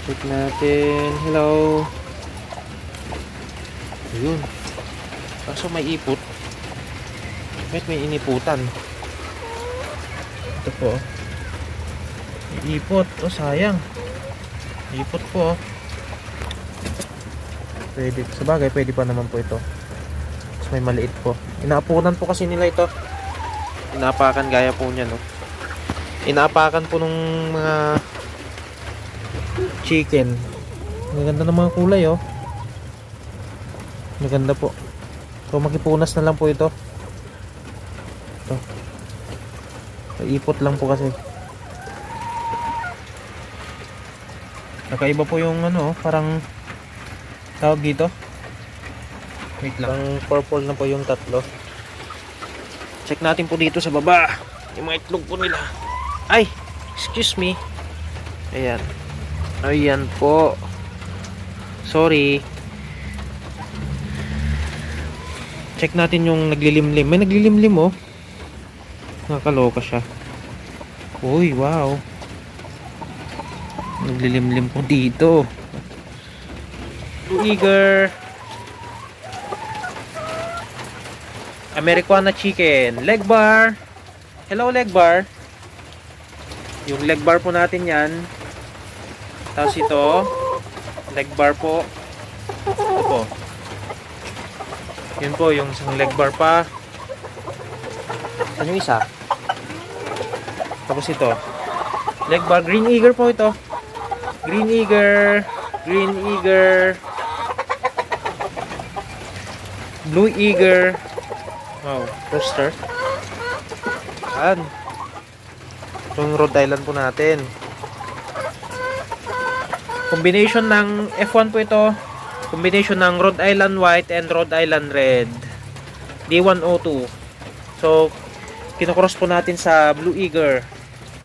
Check natin. Hello. Ayun. Kaso may ipot. May iniputan. Ito po. May ipot. Oh, sayang. Ipot po. Pwede. Sabagay, pwede pa naman po ito. Mas may maliit po. Inaapunan po kasi nila ito. Inaapakan gaya po niya, no? Inaapakan po nung mga chicken. Maganda ng mga kulay, oh. Maganda po. So, makipunas na lang po ito. Ito. Ipot lang po kasi. Nakaiba po yung ano, parang tawag dito. Wait lang. Parang purple na po yung tatlo. Check natin po dito sa baba. Yung mga itlog po nila. Ay! Excuse me. Ayan. Ayan po. Sorry. Check natin yung naglilimlim. May naglilimlim, oh. Nakakaloka siya. Uy, wow. Naglilimlim po dito. Blue Eager. Americana chicken. Leg bar. Hello, leg bar. Yung leg bar po natin yan. Tapos ito. Leg bar po. Ito po. Yun po, yung isang leg bar pa. Saan yung isa? Tapos ito. Leg bar. Green Eager po ito. Green Eager. Green Eager. Blue Eager. Wow, rooster. Yan. Yung Rhode Island po natin. Combination ng F1 po ito. Combination ng Rhode Island White and Rhode Island Red. D102. So, kinocross po natin sa Blue Eager.